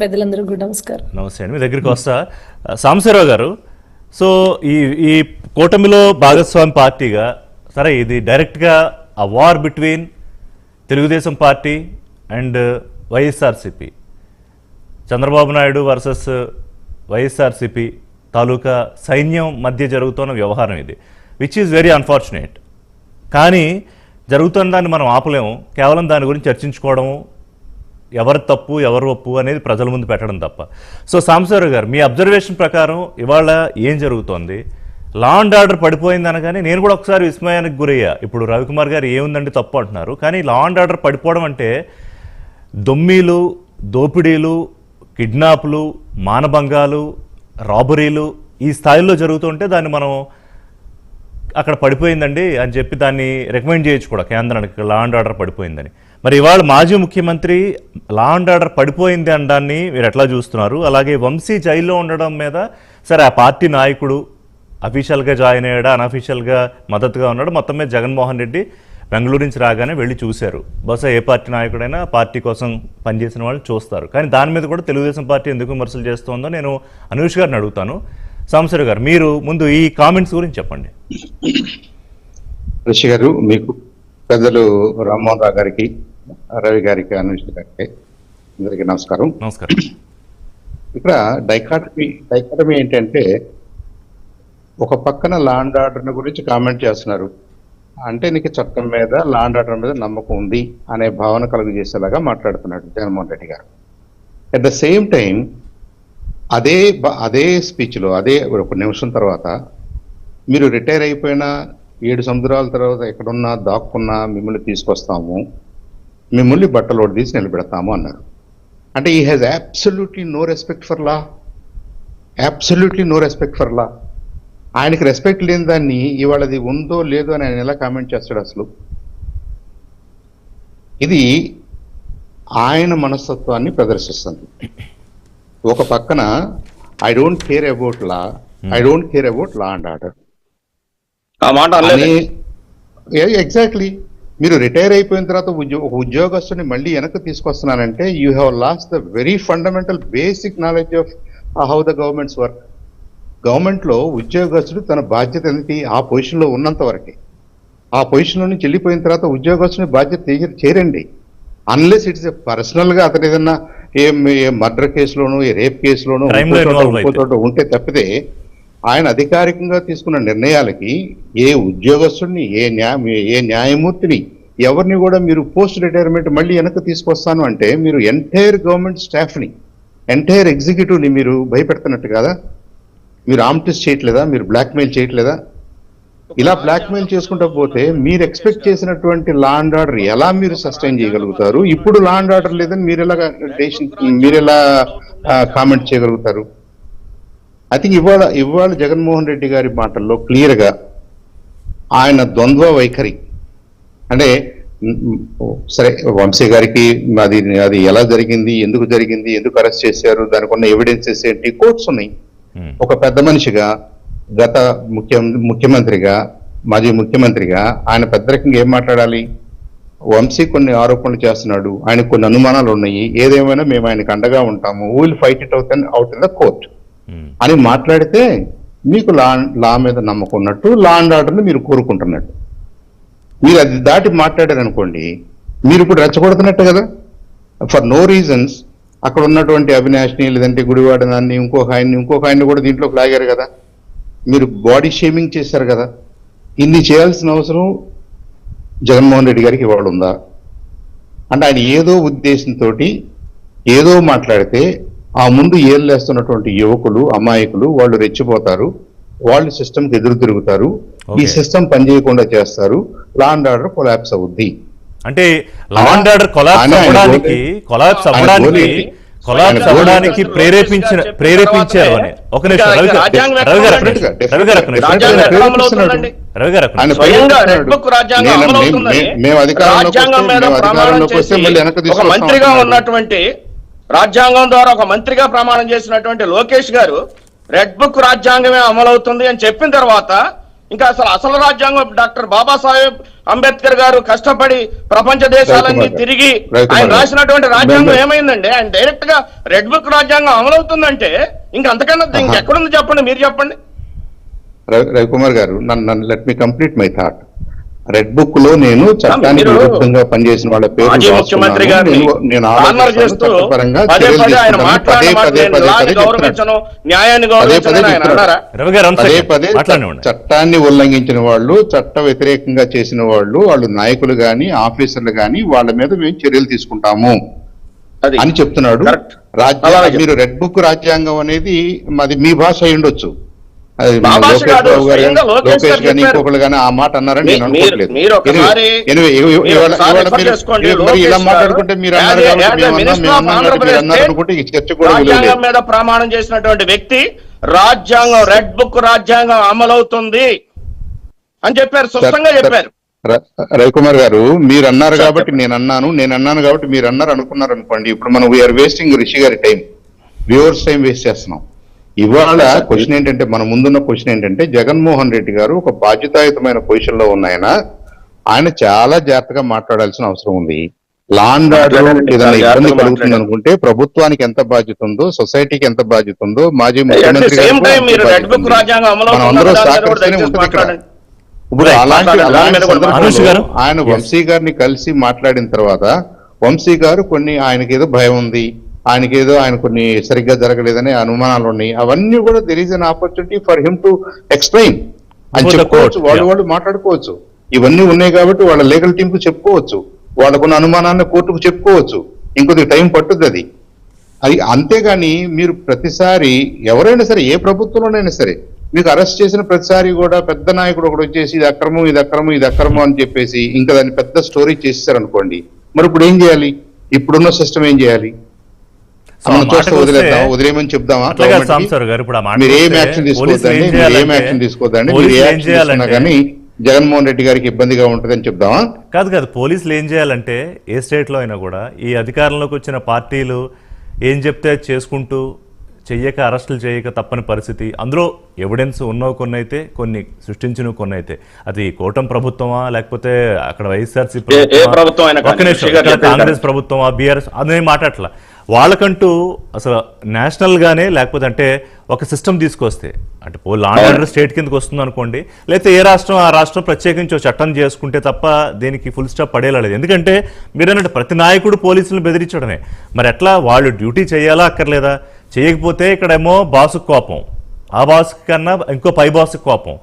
పెద్దలందరూ గుడ్ నమస్కారం. నమస్తే అండి. మీ దగ్గరికి వస్తా. సాంబశివరావు గారు, సో ఈ కూటమిలో భాగస్వామి పార్టీగా సరే ఇది డైరెక్ట్గా ఆ war between Telugu Desam party and YSRCP, Chandrababu Naidu versus YSRCP తాలూకా సైన్యం మధ్య జరుగుతున్న వ్యవహారం ఇది, విచ్ ఈజ్ వెరీ అన్ఫార్చునేట్. కానీ జరుగుతున్న దాన్ని మనం ఆపలేము, కేవలం దాని గురించి చర్చించుకోవడము, ఎవరు తప్పు ఎవరు ఒప్పు అనేది ప్రజల ముందు పెట్టడం తప్ప. సో సాంబశివరావు గారు, మీ అబ్జర్వేషన్ ప్రకారం ఇవాళ ఏం జరుగుతోంది? లా అండ్ ఆర్డర్ పడిపోయింది అనగానే నేను కూడా ఒకసారి విస్మయానికి గురయ్యా. ఇప్పుడు రవికుమార్ గారు ఏముందండి తప్పు అంటున్నారు, కానీ లా అండ్ ఆర్డర్ పడిపోవడం అంటే దొమ్మీలు, దోపిడీలు, కిడ్నాప్లు, మానభంగాలు, రాబరీలు ఈ స్థాయిలో జరుగుతుంటే దాన్ని మనం అక్కడ పడిపోయిందండి అని చెప్పి దాన్ని రికమెండ్ చేయొచ్చు కూడా కేంద్రానికి, లా అండ్ ఆర్డర్ పడిపోయిందని. మరి ఇవాళ మాజీ ముఖ్యమంత్రి లా అండ్ ఆర్డర్ పడిపోయింది అనడాన్ని మీరు ఎట్లా చూస్తున్నారు? అలాగే వంశీ జైల్లో ఉండడం మీద సరే ఆ పార్టీ నాయకుడు అఫీషియల్గా జాయిన్ అయ్యాడా, అన్అఫీషియల్గా మద్దతుగా ఉన్నాడు, మొత్తం మీద జగన్మోహన్ రెడ్డి బెంగళూరు నుంచి రాగానే వెళ్ళి చూశారు. బహుశా ఏ పార్టీ నాయకుడైనా పార్టీ కోసం పనిచేసిన వాళ్ళు చూస్తారు. కానీ దాని మీద కూడా తెలుగుదేశం పార్టీ ఎందుకు విమర్శలు చేస్తుందో నేను అనూష్ గారిని అడుగుతాను. సాంబశివరావు గారు, మీరు ముందు ఈ కామెంట్స్ గురించి చెప్పండి. రిషి గారు, మీకు పెద్దలు రామ్మోహన్ రావు గారికి, రవి గారికి, అనూష్ గారికి అందరికీ నమస్కారం. నమస్కారం. ఇక్కడ డైకాటమీ ఏంటంటే, ఒక పక్కన లా అండ్ ఆర్డర్ గురించి కామెంట్ చేస్తున్నారు అంటే నీకు చట్టం మీద, లా అండ్ ఆర్డర్ మీద నమ్మకం ఉంది అనే భావన కలుగజేసేలాగా మాట్లాడుతున్నాడు జగన్మోహన్ రెడ్డి గారు. అట్ ద సేమ్ టైం అదే స్పీచ్లో అదే ఒక నిమిషం తర్వాత మీరు రిటైర్ అయిపోయిన 7 సముద్రాల తర్వాత ఎక్కడున్నా దాక్కున్నా మిమ్మల్ని తీసుకొస్తాము, మిమ్మల్ని బట్టలోడు తీసి నిలబెడతాము అన్నారు. అంటే ఈ has absolutely no respect for law, absolutely no respect for law. ఆయనకి రెస్పెక్ట్ లేని దాన్ని ఇవాళ అది ఉందో లేదో అని ఆయన ఎలా కామెంట్ చేస్తాడు? అసలు ఇది ఆయన మనస్తత్వాన్ని ప్రదర్శిస్తుంది. ఒక పక్కన I don't care about law, I don't care about law and order. Exactly. మీరు రిటైర్ అయిపోయిన తర్వాత ఒక ఉద్యోగస్తుని మళ్ళీ వెనక్కి తీసుకొస్తున్నానంటే you have lost the very fundamental basic knowledge of how the governments work. గవర్నమెంట్లో ఉద్యోగస్తుడు తన బాధ్యత ఏంటి? ఆ పొజిషన్లో ఉన్నంత వరకే. ఆ పొజిషన్లో నుంచి వెళ్ళిపోయిన తర్వాత ఉద్యోగస్తుని బాధ్యత చేరండి. అన్లెస్ ఇట్స్ పర్సనల్గా అతను ఏదన్నా ఏ మర్డర్ కేసులోనూ, ఏ రేప్ కేసులోనూ ఉంటే తప్పితే ఆయన అధికారికంగా తీసుకున్న నిర్ణయాలకి ఏ ఉద్యోగస్తుడిని, ఏ న్యాయమూర్తిని, ఎవరిని కూడా మీరు పోస్ట్ రిటైర్మెంట్ మళ్ళీ వెనక్కి తీసుకొస్తాను అంటే మీరు ఎంటైర్ గవర్నమెంట్ స్టాఫ్ని, ఎంటైర్ ఎగ్జిక్యూటివ్ని మీరు భయపెడుతున్నట్టు కదా. మీరు ఆమ్టిస్ట్ చేయట్లేదా? మీరు బ్లాక్మెయిల్ చేయట్లేదా? ఇలా బ్లాక్మెయిల్ చేసుకుంటూ పోతే మీరు ఎక్స్పెక్ట్ చేసినటువంటి లా అండ్ ఆర్డర్ ఎలా మీరు సస్టైన్ చేయగలుగుతారు? ఇప్పుడు లా అండ్ ఆర్డర్ లేదని మీరెలా కామెంట్ చేయగలుగుతారు? ఐ థింక్ ఇవాళ జగన్మోహన్ రెడ్డి గారి మాటల్లో క్లియర్గా ఆయన ద్వంద్వ వైఖరి అంటే, సరే వంశీ గారికి అది ఎలా జరిగింది, ఎందుకు జరిగింది, ఎందుకు అరెస్ట్ చేశారు, దానికి ఉన్న ఎవిడెన్సెస్ ఏంటి, కోర్ట్స్ ఉన్నాయి. ఒక పెద్ద మనిషిగా, గత ముఖ్యమంత్రిగా, మాజీ ముఖ్యమంత్రిగా ఆయన పెద్దరికంగా ఏం మాట్లాడాలి? వంశీ కొన్ని ఆరోపణలు చేస్తున్నాడు, ఆయనకు కొన్ని అనుమానాలు ఉన్నాయి, ఏదేమైనా మేము ఆయనకు అండగా ఉంటాము, will fight it out in the court అని మాట్లాడితే మీకు లా మీద నమ్మకం ఉన్నట్టు, లా అండ్ ఆర్డర్ని మీరు కోరుకుంటున్నట్టు. మీరు అది దాటి మాట్లాడారనుకోండి, మీరు ఇప్పుడు రెచ్చగొడుతున్నట్టు కదా. ఫర్ నో రీజన్స్ అక్కడ ఉన్నటువంటి అవినాష్ని, లేదంటే గుడివాడ దాన్ని, ఇంకొక ఆయన్ని కూడా దీంట్లోకి లాగారు కదా. మీరు బాడీ షేమింగ్ చేశారు కదా. ఇన్ని చేయాల్సిన అవసరం జగన్మోహన్ రెడ్డి గారికి ఇవాళ ఉందా? అంటే ఆయన ఏదో ఉద్దేశంతో ఏదో మాట్లాడితే ఆ ముందు ఏళ్ళేస్తున్నటువంటి యువకులు, అమాయకులు వాళ్ళు రెచ్చిపోతారు, వాళ్ళు సిస్టమ్కి ఎదురు తిరుగుతారు, ఈ సిస్టమ్ పనిచేయకుండా చేస్తారు, లా అండ్ ఆర్డర్ కొలాప్స్ అవుద్ది. అంటే లా అండ్ ఆర్డర్ కొలాప్స్ అవ్వడానికి ప్రేరేపించారు అని. ఒక నిమిషం రవి గారు మేము అధికారంలోకి వస్తే మళ్ళీ వెనక్కి మంత్రిగా ఉన్నటువంటి, రాజ్యాంగం ద్వారా ఒక మంత్రిగా ప్రమాణం చేసినటువంటి లోకేష్ గారు రెడ్ బుక్ రాజ్యాంగమే అమలవుతుంది అని చెప్పిన తర్వాత ఇంకా అసలు రాజ్యాంగం డాక్టర్ బాబాసాహెబ్ అంబేద్కర్ గారు కష్టపడి ప్రపంచ దేశాలన్నీ రైతు తిరిగి రైతు ఆయన మాట. రాసినటువంటి రాజ్యాంగం రైతు. ఏమైందండి? ఆయన డైరెక్ట్ గా రెడ్ బుక్ రాజ్యాంగం అమలవుతుందంటే ఇంకంతకన్నా ఇంకెక్కడుంది చెప్పండి, మీరు చెప్పండి. రవికుమార్ గారు, నన్ను let me complete my thought. Red book లో నేను చట్టానికి మీరు విరుద్ధంగా పనిచేసిన వాళ్ళ పేరు మాజీ ముఖ్యమంత్రి గారిని కార్నర్ చేస్తూ పదే పదే ఆయన మాట్లాడిన మాటలు లాని గౌరవించను, న్యాయాన్ని గౌరవించను ఆయన అన్నారా? రవి గారు పదే అంశం పదే మాట్లాడివ్వండి. చట్టాన్ని ఉల్లంఘించిన వాళ్ళు, చట్ట వ్యతిరేకంగా చేసిన వాళ్ళు నాయకులు గాని ఆఫీసర్లు గాని వాళ్ళ మీద మేము చర్యలు తీసుకుంటాము అది అని చెప్తున్నాడు. Correct. రాజ్యాంగం, మీరు రెడ్ బుక్ రాజ్యాంగం అనేది అది మీ భాష అయి ఉండొచ్చు. అది మా భాష లోకేష్ కాదు, బాబు గారు స్వయంగా లోకేష్ లోకేష్ గారు గాని చెప్పారు. ఇంకొకరు గాని ఆ మాట అన్నారని నేను అనుకోవట్లేదు. మీరు ఒకసారి Anyway, మీరు ఇవాళ ఒకసారి మీరు refer చేసుకోండి. మరి ఇలా లోకేష్ మాట్లాడుకుంటే మీరు గారు అన్నారు కాబట్టి as a మేము Minister of అన్నాం కాబట్టి Andhra మీరు అన్నారు Pradesh అనుకుంటే ఈ చర్చ కూడా విలువ రాజ్యాంగం లేదు. మీద ప్రమాణం చేసినటువంటి వ్యక్తి రాజ్యాంగం రెడ్ బుక్ రాజ్యాంగం అమలవుతుంది అని చెప్పారు, స్పష్టంగా చెప్పారు. రవికుమార్ గారు, మీరు అన్నారు కాబట్టి నేను అన్నాను కాబట్టి మీరు అన్నారు అనుకున్నారు అనుకోండి. ఇప్పుడు మనం వీఆర్ వేస్టింగ్ రిషి గారి టైం, వ్యూవర్స్ టైం వేస్ట్ చేస్తున్నాం. ఇవాళ క్వశ్చన్ ఏంటంటే, మన ముందున్న క్వశ్చన్ ఏంటంటే, జగన్మోహన్ రెడ్డి గారు ఒక బాధ్యతాయుతమైన పొజిషన్ లో ఉన్న ఆయన చాలా జాగ్రత్తగా మాట్లాడాల్సిన అవసరం ఉంది. లా అండ్ ఆర్డర్ ఏదైనా ఇబ్బంది కలుగుతుంది అనుకుంటే ప్రభుత్వానికి ఎంత బాధ్యత ఉందో, సొసైటీకి ఎంత బాధ్యత ఉందో, మాజీ ముఖ్యమంత్రి గారికి కూడా అంతే బాధ్యత ఉంది. మనం అందరూ సహకరిస్తేనే ఉంటుంది ఇక్కడ. ఇప్పుడు అలాంటి అనుష్ గారు. ఆయన వంశీ గారిని కలిసి మాట్లాడిన తర్వాత వంశీ గారు ఆయనకి ఏదో భయం ఉంది, ఆయన కొన్ని సరిగ్గా జరగలేదనే అనుమానాలు ఉన్నాయి. అవన్నీ కూడా there is an opportunity for him to explain అని చెప్పుకోవచ్చు. వాళ్ళు మాట్లాడుకోవచ్చు. ఇవన్నీ ఉన్నాయి కాబట్టి వాళ్ళ లీగల్ టీమ్ కు చెప్పుకోవచ్చు, వాళ్ళకున్న అనుమానాన్ని కోర్టుకు చెప్పుకోవచ్చు. ఇంకొద్ది టైం పట్టుద్ది అది అంతేగాని మీరు ప్రతిసారి ఎవరైనా సరే, ఏ ప్రభుత్వంలోనైనా సరే, మీకు అరెస్ట్ చేసిన ప్రతిసారి కూడా పెద్ద నాయకుడు ఒకటి వచ్చేసి ఇది అక్రమం అని చెప్పేసి ఇంకా దాన్ని పెద్ద స్టోరీ చేసేసారు అనుకోండి. మరి ఇప్పుడు ఏం చేయాలి? ఇప్పుడున్న సిస్టమ్ ఏం చేయాలి? మనం చూస్తే వదిలేమని చెప్దామా? మీరు ఏం యాక్షన్ తీసుకోవద్దండి, మీరు ఏ యాక్షన్ తీసుకున్నా కానీ జగన్మోహన్ రెడ్డి గారికి ఇబ్బందిగా ఉంటుందని చెప్దామా? కాదు, పోలీసులు ఏం చేయాలంటే ఏ స్టేట్లో అయినా కూడా ఈ అధికారంలోకి వచ్చిన పార్టీలు ఏం చెప్తే చేసుకుంటూ చెయ్యక, అరెస్టులు చేయక తప్పని పరిస్థితి. అందులో ఎవిడెన్స్ ఉన్నవి కొన్ని అయితే, కొన్ని సృష్టించినవి కొన్ని అయితే. అది కూటమి ప్రభుత్వమా లేకపోతే అక్కడ వైఎస్ఆర్సీ కాంగ్రెస్ ప్రభుత్వమా, బీఆర్ఎస్ అదే మాట్లాడట్లా. వాళ్ళకంటూ అసలు నేషనల్ గానే లేకపోతే అంటే ఒక సిస్టమ్ తీసుకొస్తే, అంటే లా అండ్ ఆర్డర్ స్టేట్ కిందకి వస్తుంది అనుకోండి, లేకపోతే ఏ రాష్ట్రం ఆ రాష్ట్రం ప్రత్యేకించి ఒక చట్టం చేసుకుంటే తప్ప దీనికి ఫుల్ స్టాప్ పడేలా లేదు. ఎందుకంటే మీరు అన్నట్టు ప్రతి నాయకుడు పోలీసులను బెదిరించడమే. మరి ఎట్లా వాళ్ళు డ్యూటీ చేయాలా అక్కర్లేదా? చేయకపోతే ఇక్కడేమో బాసు కోపం, ఆ బాసు కన్నా ఇంకో పై బాసు కోపం.